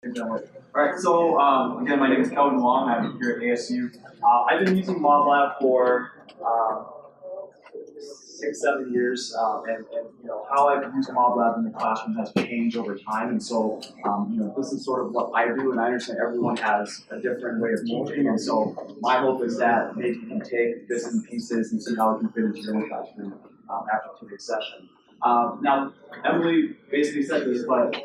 All right, so again, my name is Kelvin Wong. I'm here at ASU. I've been using MobLab for 6, 7 years, and how I've used MobLab in the classroom has changed over time. And so this is sort of what I do, and I understand everyone has a different way of teaching. And so my hope is that maybe you can take bits and pieces and see how it can fit into your own classroom after today's session. Now, Emily basically said this, but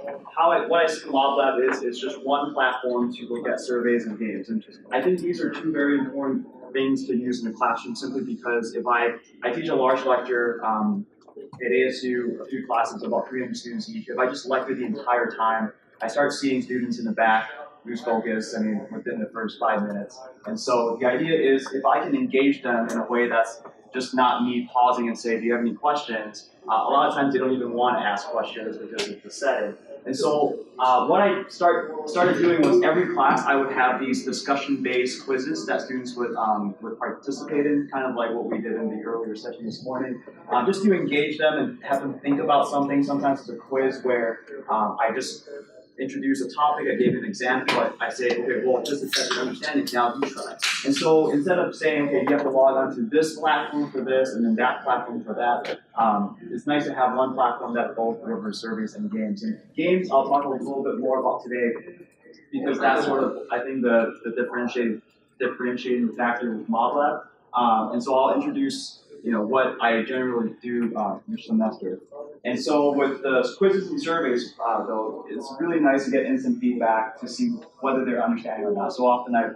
what I see MobLab is just one platform to look at surveys and games. And I think these are two very important things to use in the classroom, simply because if I teach a large lecture at ASU, a few classes, about 300 students each. If I just lecture the entire time, I start seeing students in the back lose focus, within the first 5 minutes. And so the idea is, if I can engage them in a way that's just not me pausing and say, do you have any questions? A lot of times they don't even want to ask questions because of the setting. And so what I started doing was every class I would have these discussion-based quizzes that students would participate in, kind of like what we did in the earlier session this morning, just to engage them and have them think about something. Sometimes it's a quiz where I just introduce a topic, I gave an example, I say, okay, well, just to test your understanding, now you try. And so instead of saying, okay, you have to log on to this platform for this and then that platform for that, it's nice to have one platform that both delivers surveys and games. And games, I'll talk a little bit more about today, because that's sort of, I think, the differentiating factor with MobLab. And so I'll introduce what I generally do each semester. And so with the quizzes and surveys, though, it's really nice to get instant feedback to see whether they're understanding or not. So often I've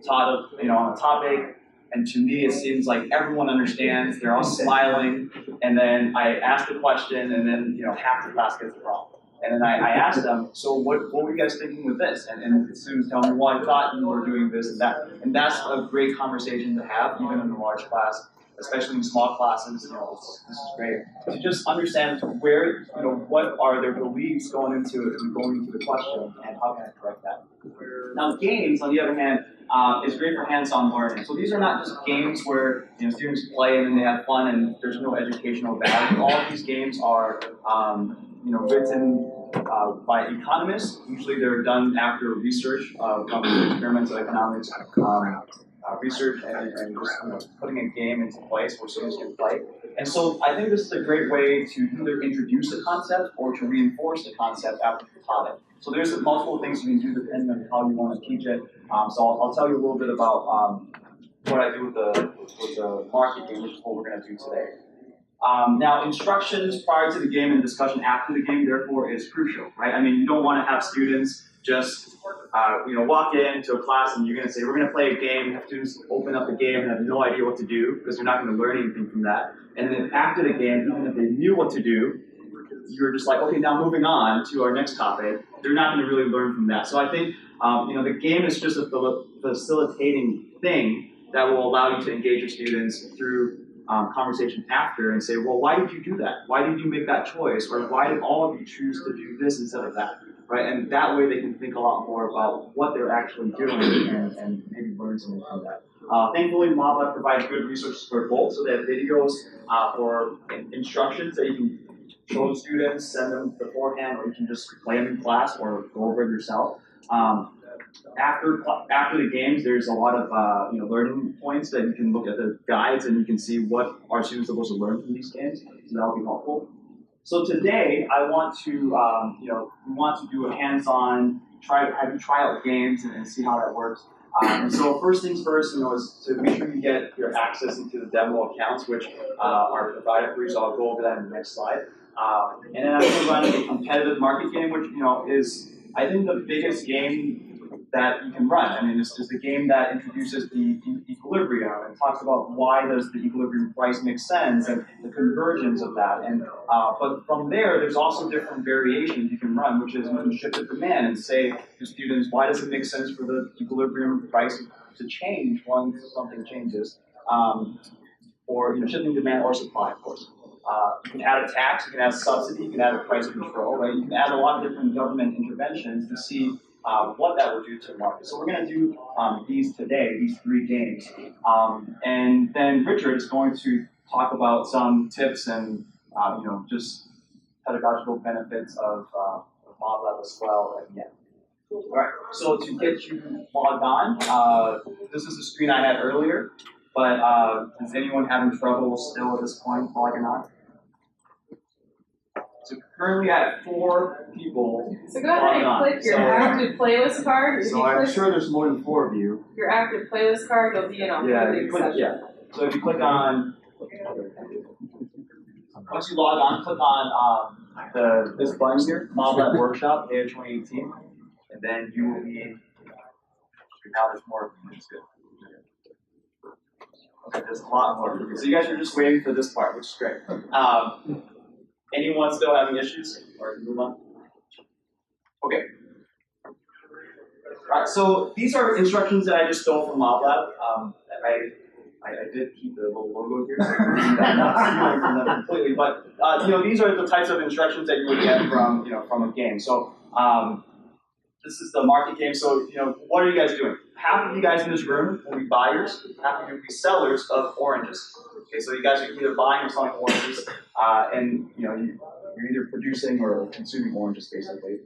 taught on a topic, and to me it seems like everyone understands, they're all smiling, and then I ask the question, and then half the class gets it wrong. And then I ask them, so what were you guys thinking with this? And the students tell me, well, I thought you were doing this and that. And that's a great conversation to have, even in a large class, especially in small classes. This is great to just understand where, what are their beliefs going into the question, and how can I correct that. Now, games, on the other hand, is great for hands-on learning. So these are not just games where students play and then they have fun and there's no educational value. All of these games are written by economists. Usually they're done after research from experimental economics research and just putting a game into place where students can play. And so I think this is a great way to either introduce a concept or to reinforce the concept after you've taught it. So there's multiple things you can do depending on how you want to teach it. So I'll tell you a little bit about what I do with the market game, which is what we're going to do today. Now, instructions prior to the game and discussion after the game, therefore, is crucial, right? You don't want to have students just walk into a class and you're going to say, we're going to play a game, have students open up the game and have no idea what to do, because they're not going to learn anything from that. And then after the game, even if they knew what to do, you're just like, okay, now moving on to our next topic, they're not going to really learn from that. So I think the game is just a facilitating thing that will allow you to engage your students through conversation after and say, well, why did you do that? Why did you make that choice? Or why did all of you choose to do this instead of that? Right? And that way they can think a lot more about what they're actually doing and maybe learn something from that. Thankfully, MobLab provides good resources for both. So they have videos for instructions that you can show the students, send them beforehand, or you can just play them in class or go over it yourself. After the games, there's a lot of learning points that you can look at the guides and you can see what our students are supposed to learn from these games. So that'll be helpful. So today, I want to we want to do a hands-on have you try out games and see how that works. And so first things first, is to make sure you get your access into the demo accounts, which are provided for you. So I'll go over that in the next slide. And then I'm going to run a competitive market game, which is, I think, the biggest game that you can run. This is the game that introduces the equilibrium and talks about why does the equilibrium price make sense and the convergence of that. And but from there's also different variations you can run, which is you can shift the demand and say to students, why does it make sense for the equilibrium price to change once something changes? Or shifting demand or supply, of course. You can add a tax, you can add a subsidy, you can add a price control, right? You can add a lot of different government interventions to see what that would do to the market. So we're going to do these today, these 3 games. And then Richard is going to talk about some tips and just pedagogical benefits of MobLab as well at the end. All right, so to get you logged on, this is the screen I had earlier, but is anyone having trouble still at this point logging on? So currently I have 4 people. So go ahead and click your active playlist card. So I'm sure there's more than 4 of you. Your active playlist card, you'll be in on the session. Yeah. So if you click on, once you log on, click on this button here, MobLab Workshop, Day of 2018, and then you will be. Now there's more of you. It's good. Okay, there's a lot more. So you guys are just waiting for this part, which is great. Anyone still having issues? Or move on? Okay. All right, so these are instructions that I just stole from MobLab. I did keep the little logo here, so not from them completely. But these are the types of instructions that you would get from from a game. So this is the market game. So what are you guys doing? Half of you guys in this room will be buyers. Half of you will be sellers of oranges. Okay, so you guys are either buying or selling oranges, and you're either producing or consuming oranges, basically.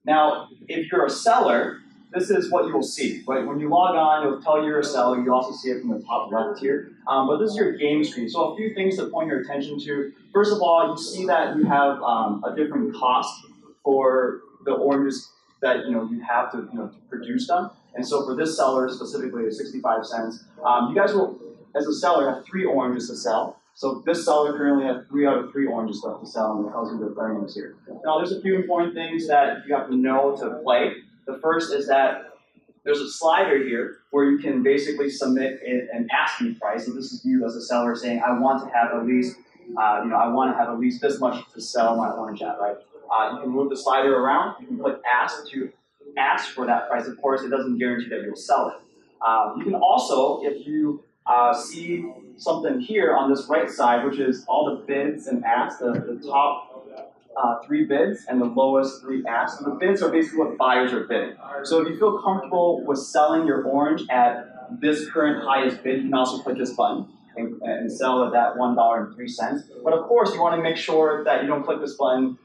Now, if you're a seller, this is what you will see. Right? When you log on, it'll tell you're a seller. You also see it from the top left here. But this is your game screen. So a few things to point your attention to. First of all, you see that you have a different cost for the oranges that you have to to produce them. And so for this seller specifically, it's 65 cents. You guys will, as a seller, have 3 oranges to sell. So this seller currently has 3 out of 3 oranges left to sell, and it tells you the earnings here. Now, there's a few important things that you have to know to play. The first is that there's a slider here where you can basically submit an asking price. So this is you as a seller saying, I want to have at least, I want to have at least this much to sell my orange at, right? You can move the slider around. You can click ask to ask for that price. Of course, it doesn't guarantee that you'll sell it. You can also, if you see something here on this right side, which is all the bids and asks, the top 3 bids and the lowest 3 asks. And the bids are basically what buyers are bidding. So if you feel comfortable with selling your orange at this current highest bid, you can also click this button and sell at that $1.03. But of course, you want to make sure that you don't click this button,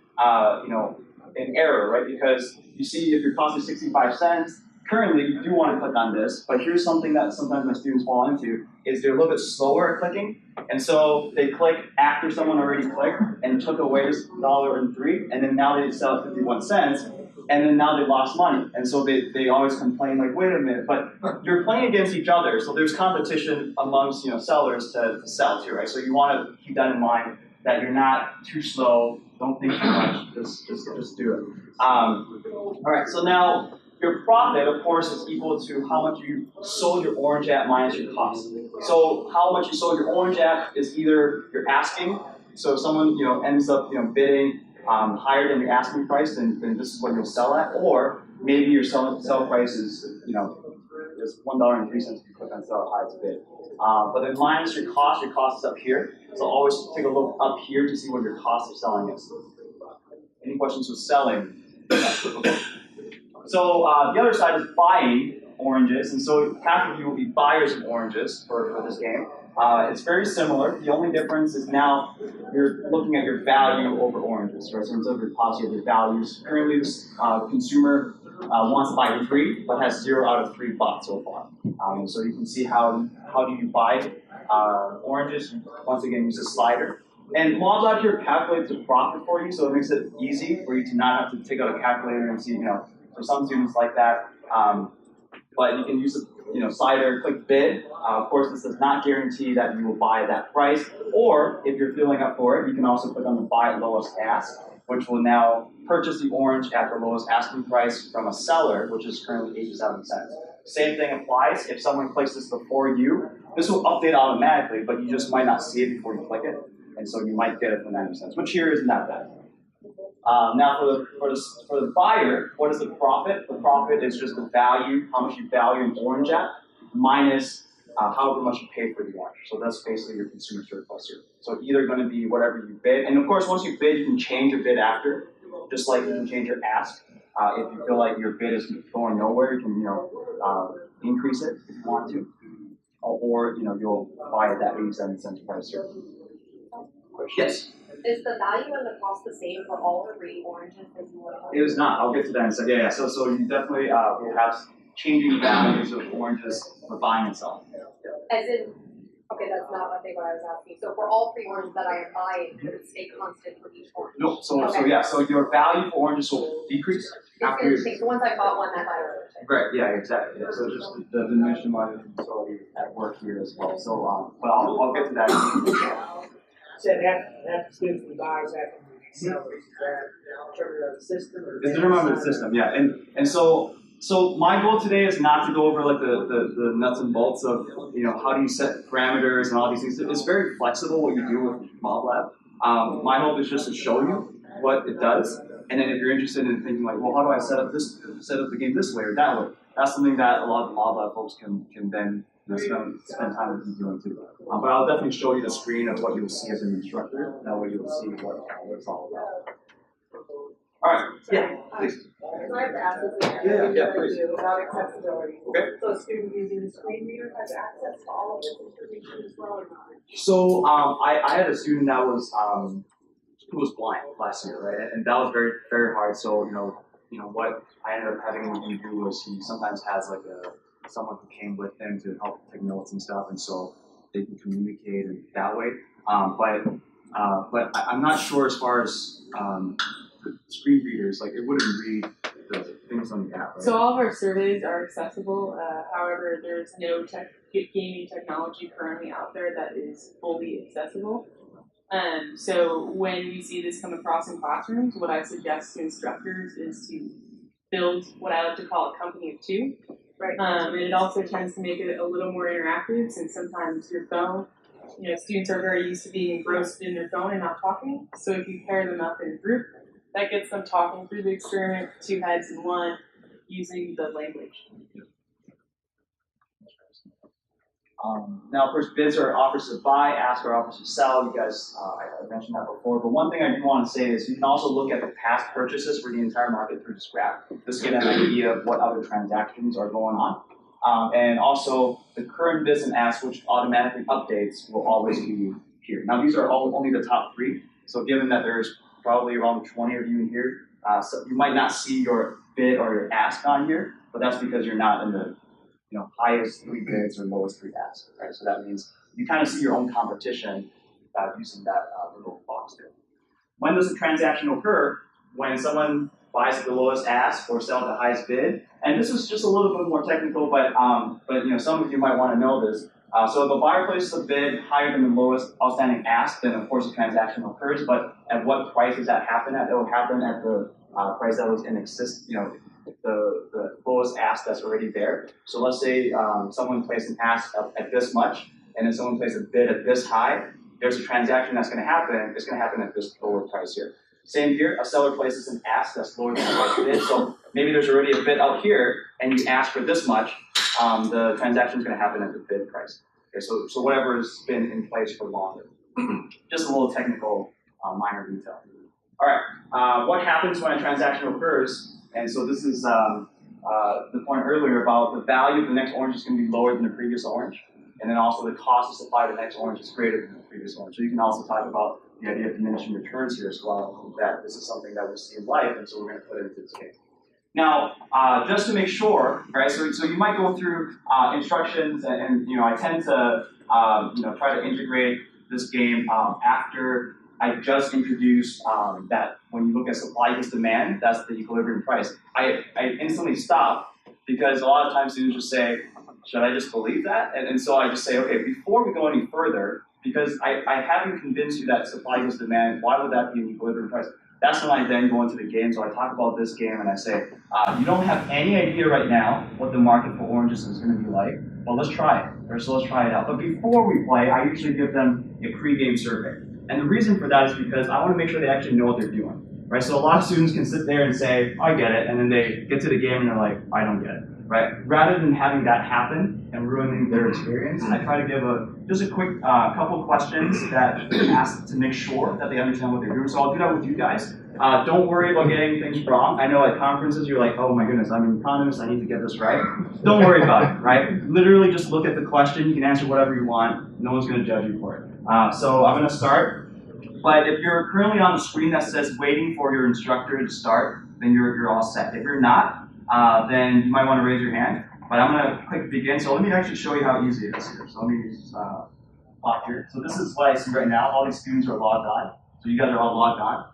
in error, right? Because you see, if your cost is 65 cents, currently you do want to click on this. But here's something that sometimes my students fall into: is they're a little bit slower at clicking, and so they click after someone already clicked and took away this $1.03, and then now they sell at 51 cents, and then now they lost money. And so they always complain, like, wait a minute, but you're playing against each other, so there's competition amongst sellers to sell to, right? So you want to keep that in mind, that you're not too slow. Don't think too much. Just do it. All right. So now your profit, of course, is equal to how much you sold your orange at minus your cost. So how much you sold your orange at is either your asking. So if someone ends up bidding higher than your asking price, then this is what you'll sell at. Or maybe your sell price is is $1.03 if you click on sell at highest bid. But then minus your cost is up here. So always take a look up here to see what your cost of selling is. Any questions with selling? Okay. So the other side is buying oranges, and so half of you will be buyers of oranges for this game. It's very similar. The only difference is now you're looking at your value over oranges, right? So instead of your cost, you have your values. Currently, this consumer wants to buy 3, but has 0 out of 3 bought so far. So you can see how do you buy oranges. Once again, use a slider. And MobLab here calculates the profit for you, so it makes it easy for you to not have to take out a calculator and see, for some students like that. But you can use a slider, click bid. Of course, this does not guarantee that you will buy at that price. Or if you're feeling up for it, you can also click on the buy at lowest ask, which will now purchase the orange at the lowest asking price from a seller, which is currently 87 cents. Same thing applies. If someone clicks this before you, this will update automatically, but you just might not see it before you click it. And so you might get it for 90 cents, which here is not bad. Now for the buyer, what is the profit? The profit is just the value, how much you value an orange at, minus however much you pay for the orange. So that's basically your consumer surplus here. So either going to be whatever you bid, and of course once you bid, you can change your bid after, just like you can change your ask. If you feel like your bid is going nowhere, you can increase it if you want to, or you'll buy at that 87 cents price here. Yes. Is the value and the cost the same for all three oranges that you would have? It is not. I'll get to that in a second. Yeah. So you definitely will have changing values of oranges for buying and selling. As in, okay, that's not I think what I was asking. So for all three oranges that I am buying, would it stay constant for each orange? No. So your value for oranges will decrease after you. So once I bought one, that value will change. Right. Yeah. Exactly. Yeah. So just the diminishing margin utility at work here as well. So but I'll get to that. Said that students and buyers have to be accelerated. Determined of the system. It's determined of the system. Yeah. And so my goal today is not to go over like the nuts and bolts of how do you set parameters and all these things. It's very flexible what you do with MobLab. My hope is just to show you what it does, and then if you're interested in thinking like, well, how do I set up the game this way or that way? That's something that a lot of the MobLab folks can then spend time with you doing too. But I'll definitely show you the screen of what you'll see as an instructor. That way you'll see what it's all about. All right. Yeah. Please. I have to ask this again. Yeah, please. About accessibility. Okay. So a student using the screen reader has access to all of this information as well or not? So I had a student that was who was blind last year, right? And that was very, very hard. So what I ended up having him do was he sometimes has like someone who came with him to help take notes and stuff, and so they can communicate in that way. But I'm not sure as far as the screen readers, like it wouldn't read the things on the app, right? So all of our surveys are accessible. However, there's no gaming technology currently out there that is fully accessible. So when you see this come across in classrooms, what I suggest to instructors is to build what I like to call a company of two. Right. And it also tends to make it a little more interactive, since sometimes your phone, students are very used to being engrossed in their phone and not talking. So if you pair them up in a group, that gets them talking through the experiment, two heads in one, using the language. Now, of course, bids are offers to buy, ask are offers to sell. You guys, I mentioned that before. But one thing I do want to say is you can also look at the past purchases for the entire market through this graph. Just to get an idea of what other transactions are going on. And also, the current bids and asks, which automatically updates, will always be here. Now, these are only the top 3. So given that there's probably around 20 of you in here, so you might not see your bid or your ask on here, but that's because you're not in the highest 3 bids or lowest 3 asks, right? So that means you kind of see your own competition using that little box there. When does a transaction occur? When someone buys at the lowest ask or sells at the highest bid. And this is just a little bit more technical, but some of you might want to know this. So if a buyer places a bid higher than the lowest outstanding ask, then of course a transaction occurs. But at what price does that happen at? It will happen at the price that was in existence, the lowest ask that's already there. So let's say someone placed an ask at this much, and then someone placed a bid at this high. There's a transaction that's going to happen. It's going to happen at this lower price here. Same here, a seller places an ask that's lower than the price bid. So maybe there's already a bid out here, and you ask for this much. The transaction is going to happen at the bid price. Okay, so whatever has been in place for longer. Just a little technical, minor detail. All right, what happens when a transaction occurs? And so this is the point earlier about the value of the next orange is going to be lower than the previous orange. And then also the cost to supply the next orange is greater than the previous orange. So you can also talk about the idea of diminishing returns here as well, that this is something that we see in life, and so we're going to put it into this game. Now, just to make sure, right, so you might go through instructions, and I tend to try to integrate this game after I just introduced that when you look at supply equals demand, that's the equilibrium price. I instantly stop because a lot of times students just say, should I just believe that? And so I just say, okay, before we go any further, because I haven't convinced you that supply equals demand, why would that be an equilibrium price? That's when I then go into the game. So I talk about this game and I say, you don't have any idea right now what the market for oranges is going to be like. Well, let's try it. Or so let's try it out. But before we play, I usually give them a pre-game survey. And the reason for that is because I want to make sure they actually know what they're doing. Right? So a lot of students can sit there and say, I get it, and then they get to the game and they're like, I don't get it. Right? Rather than having that happen and ruining their experience, I try to give just a quick couple questions that ask to make sure that they understand what they're doing. So I'll do that with you guys. Don't worry about getting things wrong. I know at conferences you're like, oh my goodness, I'm an economist, I need to get this right. Don't worry about it, right? Literally just look at the question. You can answer whatever you want. No one's going to judge you for it. So I'm going to start. but if you're currently on the screen that says waiting for your instructor to start, then you're all set. If you're not, then you might want to raise your hand. But I'm going to click begin. So let me actually show you how easy it is here. So let me just pop here. So this is what I see right now. All these students are logged on. So you guys are all logged on.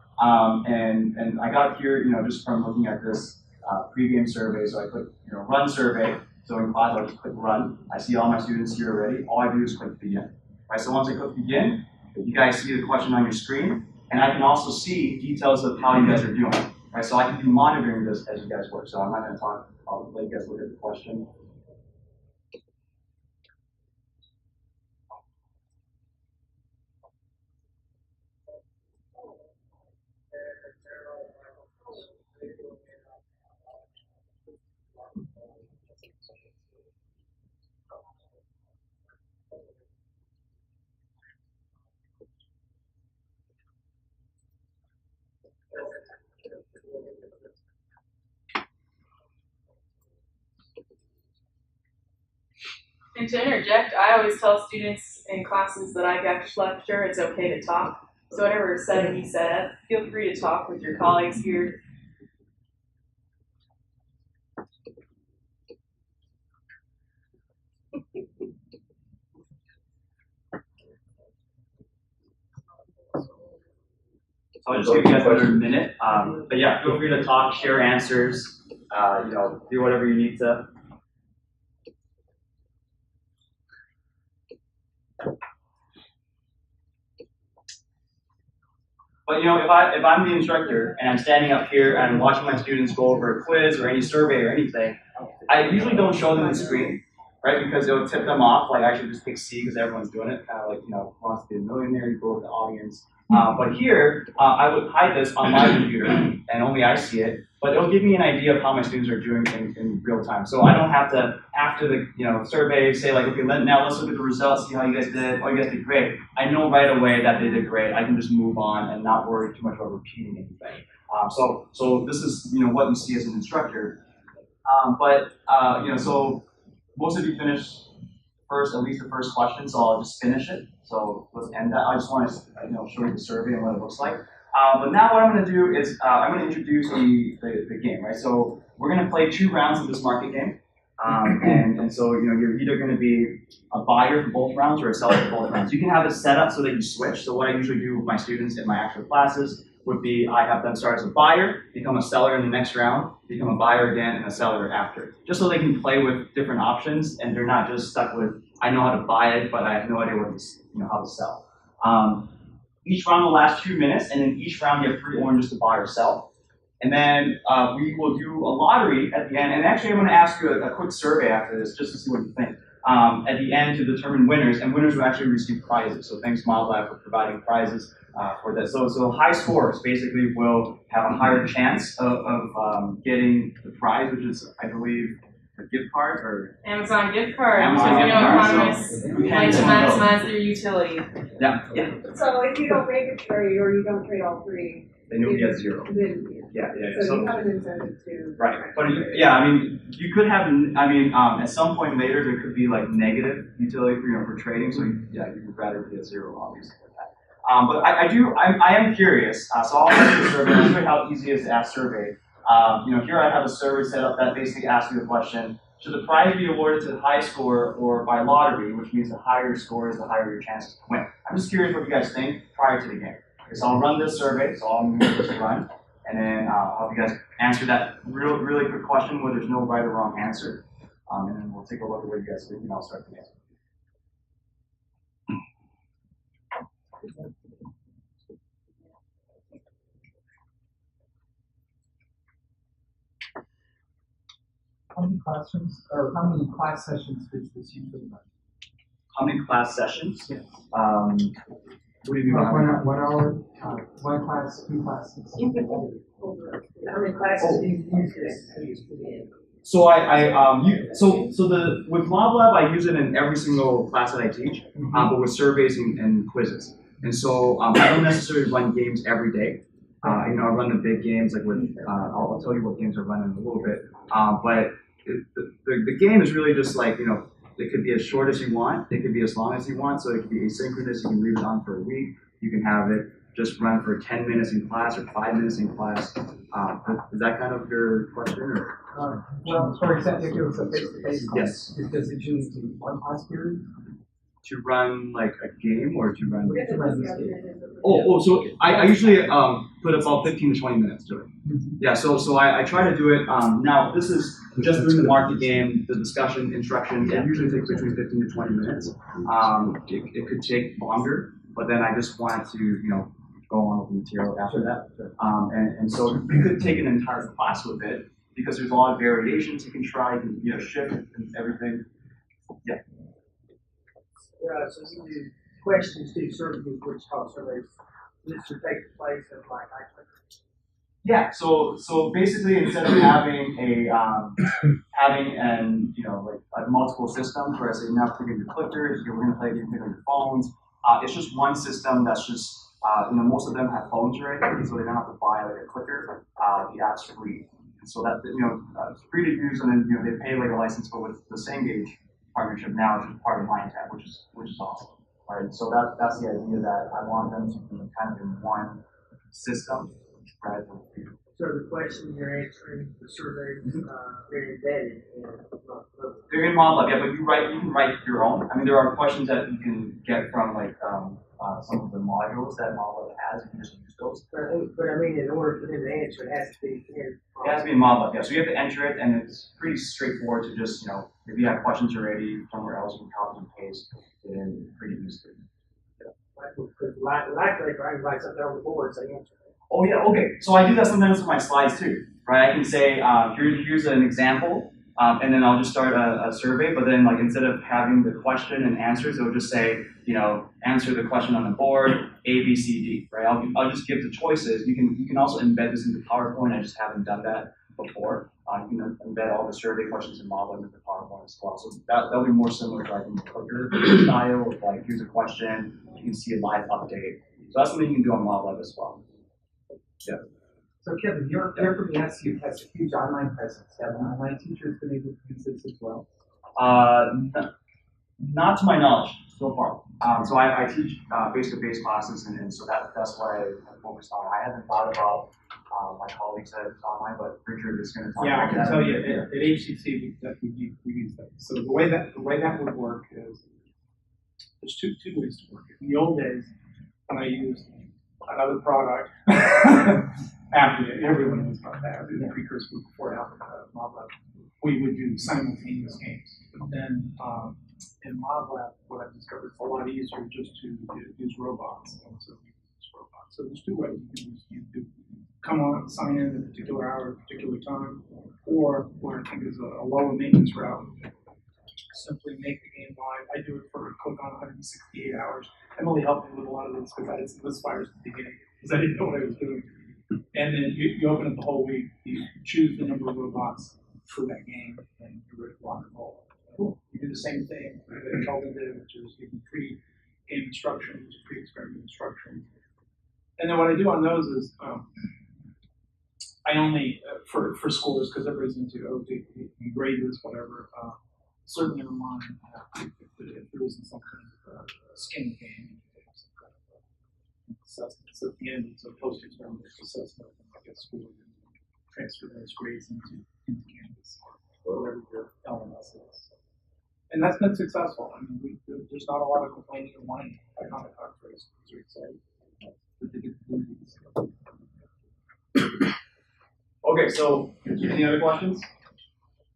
And I got here, just from looking at this pre-game survey. So I click, run survey. So in class, I'll just click run. I see all my students here already. All I do is click begin. Right, so once I click begin, you guys see the question on your screen, and I can also see details of how you guys are doing. Right, so I can be monitoring this as you guys work. So I'm not going to talk. I'll let you guys look at the question. And to interject, I always tell students in classes that I guest lecture, it's okay to talk. So whatever setting you set up, feel free to talk with your colleagues here. So I'll just give you guys another minute. But yeah, feel free to talk, share answers, do whatever you need to. But if I'm the instructor and I'm standing up here and I'm watching my students go over a quiz or any survey or anything, I usually don't show them the screen, right? Because it'll tip them off. Like I should just pick C because everyone's doing it. Kind of like wants to be a millionaire, you go over the audience. But here, I would hide this on my computer and only I see it. But it'll give me an idea of how my students are doing in real time. So I don't have to, after the survey, say like, okay, now let's look at the results, see how you guys did. Oh, you guys did great. I know right away that they did great. I can just move on and not worry too much about repeating anything. So this is what you see as an instructor. So most of you finished first, at least the first question. So I'll just finish it. So let's end that. I just want to show you the survey and what it looks like. But now what I'm going to do is I'm going to introduce the game, right? So we're going to play 2 rounds of this market game. And so you're either going to be a buyer for both rounds or a seller for both rounds. You can have it set up so that you switch. So what I usually do with my students in my actual classes would be I have them start as a buyer, become a seller in the next round, become a buyer again, and a seller after. Just so they can play with different options and they're not just stuck with, I know how to buy it, but I have no idea how to sell. Each round will last 2 minutes, and in each round you have 3 oranges to buy or sell. And then we will do a lottery at the end. And actually I'm going to ask you a quick survey after this just to see what you think. At the end to determine winners, and winners will actually receive prizes. So thanks MobLab for providing prizes for this. So high scores basically will have a higher chance of getting the prize, which is, I believe, a gift card or Amazon gift card. Amazon Because gift card. economists like to maximize their utility. Yeah. So if you don't make a trade or you don't trade all 3, then you'll get 0. then Yeah. so you have an incentive to. Right, but you could have. At some point later there could be like negative utility for trading. So you would rather be at 0, obviously. But I am curious. So I'll ask the survey. I'll show you how easy it is to ask survey. Here I have a survey set up that basically asks you the question: should the prize be awarded to the high score or by lottery, which means the higher your score is, the higher your chances to win. I'm just curious what you guys think prior to the game. Okay, so I'll run this survey. So I'll move this to run. And then I'll have you guys answer that really quick question where there's no right or wrong answer. And then we'll take a look at what you guys think, and I'll start the answer. How many classrooms, or how many class sessions does this usually run? How many class sessions? Yes. What do you mean? Like 1 hour, 1 class, 2 classes. How many classes do you use this? So with MobLab I use it in every single class that I teach, but with surveys and quizzes. And so I don't necessarily run games every day. I run the big games like with I'll tell you what games I run in a little bit. But the game is really just like it could be as short as you want, it could be as long as you want. So it could be asynchronous. You can leave it on for a week. You can have it just run for 10 minutes in class or 5 minutes in class. Is that kind of your question? Or? Well, for example, if it was a face-to-face class, Yes. does it usually do one class period? To run like a game or to run? To run this game. So I usually put about 15 to 20 minutes to it. Yeah, so I try to do it. Now, this is just doing the market game, the discussion, instructions. It usually takes between 15 to 20 minutes. It could take longer, but then I just wanted to, go on with the material after that. And so you could take an entire class with it because there's a lot of variations you can try, you can shift and everything. Yeah. So you do questions to surveys, which talk surveys. This should take place in like Yeah. So basically, instead of having like multiple systems where I say now click on your clickers, you're going to play you click on your phones. It's just one system that's just most of them have phones already, so they don't have to buy like a clicker. The app's free, and so that it's free to use, and then they pay like a license. But with the Cengage partnership now, it's just part of MindTech, which is awesome. All right, so that's the idea that I want them to be kind of in one system, rather than three. So the question you're answering, the surveys, they're embedded in They're in MobLab, yeah, but you can write your own. I mean, there are questions that you can get from like some of the modules that MobLab has. You can just use those. But I mean, in order for them to answer, it has to be in. It has to be in MobLab, yeah. So you have to enter it, and it's pretty straightforward to just if you have questions already somewhere else, you can copy and paste it in pretty easily. Likely, I can write something on the board, say answer. Oh yeah, okay. So I do that sometimes with my slides too, right? I can say, here's an example, and then I'll just start a survey. But then, like instead of having the question and answers, it'll just say, answer the question on the board, A, B, C, D, right? I'll just give the choices. You can also embed this into PowerPoint. I just haven't done that before. You can embed all the survey questions in MobLab into PowerPoint as well. So that'll be more similar to like in Clicker style. Of like here's a question, you can see a live update. So that's something you can do on MobLab as well. Yeah. So Kevin, you're from the ASU, has a huge online presence. Have online teachers been able to use this as well? Not to my knowledge so far. So I teach face-to-face classes, and so that's what I focused on. I haven't thought about my colleagues that it's online, but Richard is going to talk about that. Yeah, I can tell you at HCC we use that. So the way that would work is there's two ways to work it. In the old days, when I used another product, after everyone was about that, the precursor before MobLab, we would do simultaneous games. But then in MobLab, what I've discovered it's a lot easier just to use robots, and so we use robots. So there's two ways you can come on, sign in at a particular hour, at a particular time, or what I think is a lower maintenance route. Simply make the game live. I do it for a click on 168 hours. Emily helped me with a lot of this because I had some misfires at the beginning because I didn't know what I was doing. And then you open up the whole week, you choose the number of robots for that game, and you're ready to rock and roll. Cool. You do the same thing that Kelvin did, which is give them pre-game instructions, pre-experiment instructions. And then what I do on those is I only, for scores, because everybody's into, you grade this, whatever, certainly online, if there isn't some kind of skin game, some kind of assessment. So at the end, it's a post-experiment assessment, and I get scored and transfer those grades into Canvas or whatever your LMS is. And that's been successful. I mean, there's not a lot of complaining or whining. I found it very exciting. Okay, so any other questions?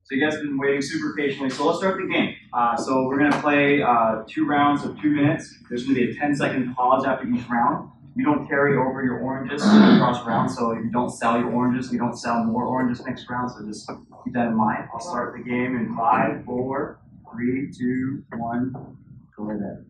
So you guys have been waiting super patiently. So let's start the game. So we're going to play 2 rounds of 2 minutes. There's going to be a 10-second pause after each round. You don't carry over your oranges across rounds, so you don't sell your oranges. You don't sell more oranges next round, so just keep that in mind. I'll start the game in 5, 4, 3, 2, 1. Go ahead.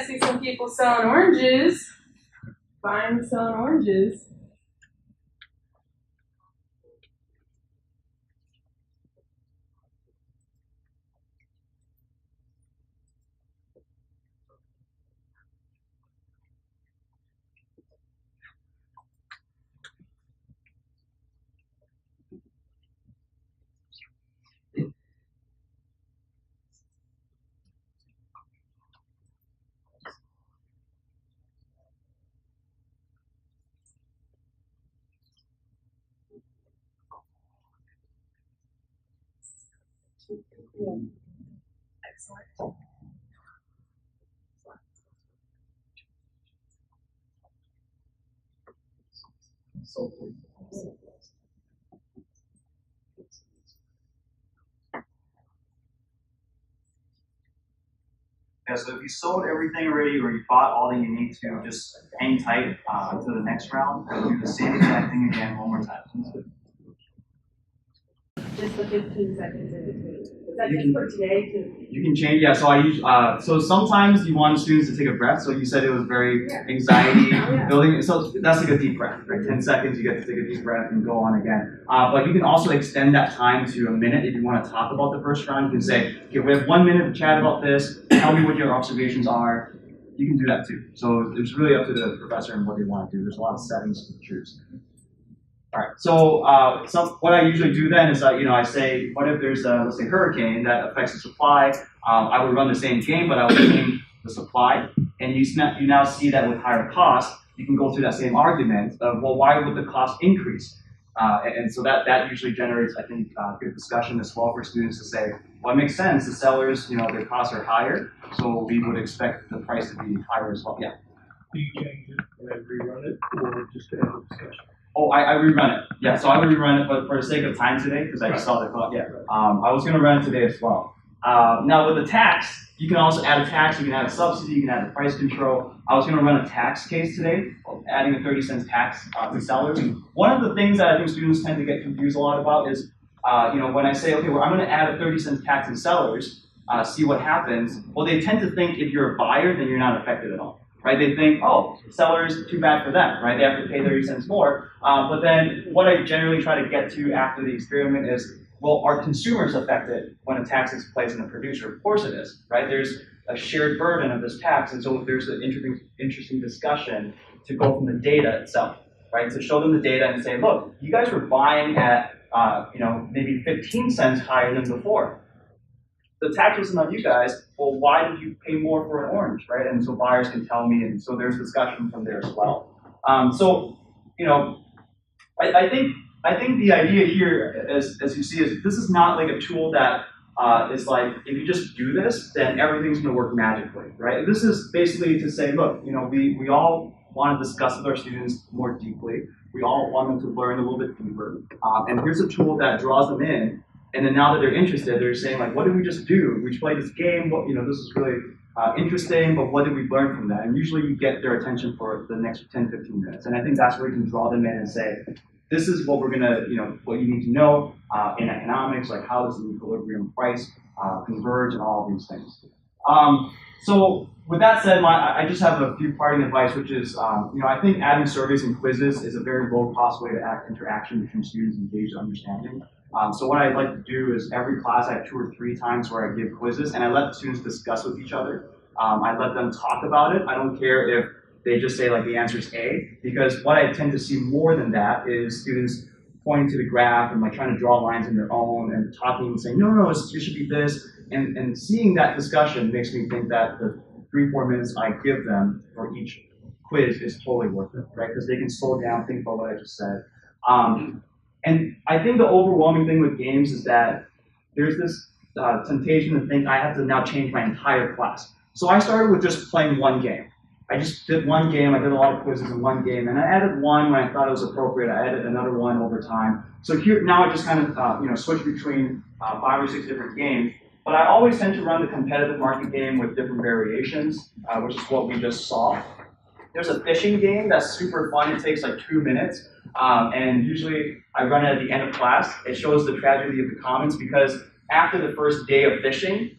see some people selling oranges. Buying and selling oranges. Excellent. Yeah, so if you sold everything already or you bought all that you need to, just hang tight to the next round and do the same exact thing again one more time. Just the 15 seconds in between. Is that You just can- for today to? You can change, yeah. So I use, so sometimes you want students to take a breath. So you said it was very anxiety building. So that's like a deep breath, right? 10 seconds, you get to take a deep breath and go on again. But you can also extend that time to a minute if you want to talk about the first round. You can say, okay, we have 1 minute to chat about this. Tell me what your observations are. You can do that too. So it's really up to the professor and what they want to do. There's a lot of settings to choose. All right, so what I usually do then is, I say, what if there's a, let's say, hurricane that affects the supply? I would run the same game, but I would change the supply. And you now see that with higher costs, you can go through that same argument of, well, why would the cost increase? And so that usually generates, I think, good discussion as well for students to say, well, it makes sense. The sellers, their costs are higher, so we would expect the price to be higher as well. Yeah. Do you change it and then rerun it, or just to end the discussion? Oh, I rerun it. Yeah, so I would rerun it, but for the sake of time today, because I just saw the clock. Yeah, I was going to run it today as well. Now with the tax, you can also add a tax. You can add a subsidy. You can add a price control. I was going to run a tax case today, adding a 30-cent tax to sellers. One of the things that I think students tend to get confused a lot about is, when I say, okay, well, I'm going to add a 30-cent tax to sellers, see what happens. Well, they tend to think if you're a buyer, then you're not affected at all. Right? They think, oh, sellers, too bad for them, right? They have to pay 30 cents more. But then what I generally try to get to after the experiment is, well, are consumers affected when a tax is placed on a producer? Of course it is, right? There's a shared burden of this tax, and so there's an interesting discussion to go from the data itself, right? To show them the data and say, look, you guys were buying at, maybe 15 cents higher than before. The tax wasn't on you guys, well, why did you pay more for an orange, right? And so buyers can tell me, and so there's discussion from there as well. I think the idea here, as you see, is this is not like a tool that is like, if you just do this, then everything's going to work magically, right? This is basically to say, look, we all want to discuss with our students more deeply. We all want them to learn a little bit deeper. And here's a tool that draws them in. And then now that they're interested, they're saying, like, what did we just do? We played this game. This is really interesting, but what did we learn from that? And usually you get their attention for the next 10, 15 minutes. And I think that's where you can draw them in and say, this is what we're going to, what you need to know in economics, like how does the equilibrium price converge and all of these things. So with that said, I just have a few parting advice, which is, I think adding surveys and quizzes is a very low-cost way to add interaction between students engaged in understanding. So what I like to do is every class I have 2 or 3 times where I give quizzes, and I let the students discuss with each other. I let them talk about it. I don't care if they just say like the answer is A, because what I tend to see more than that is students pointing to the graph and like trying to draw lines on their own and talking and saying, no, it should be this. And seeing that discussion makes me think that the 3-4 minutes I give them for each quiz is totally worth it, right? Because they can slow down, think about what I just said. And I think the overwhelming thing with games is that there's this temptation to think I have to now change my entire class. So I started with just playing one game. I just did one game. I did a lot of quizzes in one game, and I added one when I thought it was appropriate. I added another one over time. So here now I just kind of switch between 5 or 6 different games. But I always tend to run the competitive market game with different variations, which is what we just saw. There's a fishing game that's super fun. It takes like 2 minutes. And usually I run it at the end of class. It shows the tragedy of the commons because after the first day of fishing,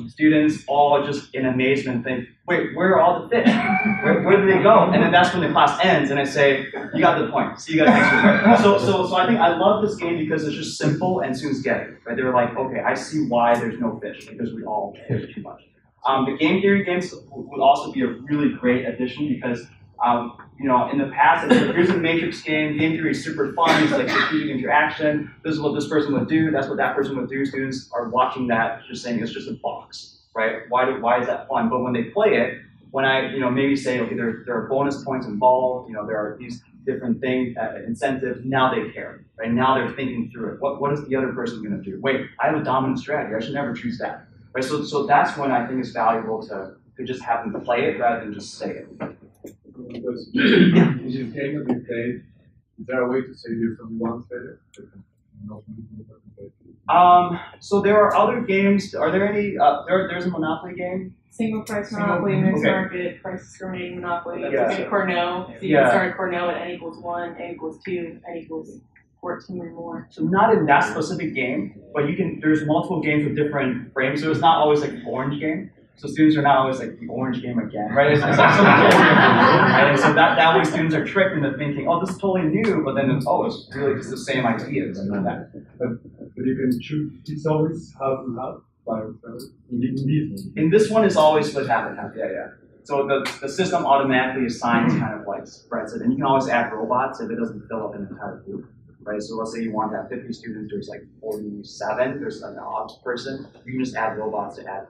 students all just in amazement think, wait, where are all the fish? Where did they go? And then that's when the class ends, and I say, you got the point. See you guys next week. So I think I love this game because it's just simple and students get it. Right? They're like, okay, I see why there's no fish, because we all fish too much. The game theory games would also be a really great addition because in the past, here's a matrix game. Game theory is super fun. It's like strategic interaction. This is what this person would do. That's what that person would do. Students are watching that, just saying it's just a box, right? Why is that fun? But when they play it, when I maybe say, okay, there are bonus points involved. There are these different things, incentives. Now they care, right? Now they're thinking through it. What is the other person going to do? Wait, I have a dominant strategy. I should never choose that, right? So that's when I think it's valuable to just have them play it rather than just say it. Because in this game that we played, is there a way to say this on one side? So there are other games. Are there any? There's a Monopoly game. Single price monopoly, mixed market, price discriminating monopoly. Yeah. It's like Cornell. So you can start Cornell at n equals 1, n equals 2, n equals 14 or more. So not in that specific game, but you can. There's multiple games with different frames, so it's not always like the orange game. So students are not always like the orange game again, right? It's like something totally different, right? And so that way students are tricked into thinking, oh, this is totally new, but then it's really just the same ideas and that. But you can choose. It's always half and half by yourself. In this one, it's always split half and half. Yeah. So the system automatically assigns kind of like spreads it, and you can always add robots if it doesn't fill up an entire group. Right, so let's say you want to have 50 students, there's like 47, there's an odd person, you can just add robots to add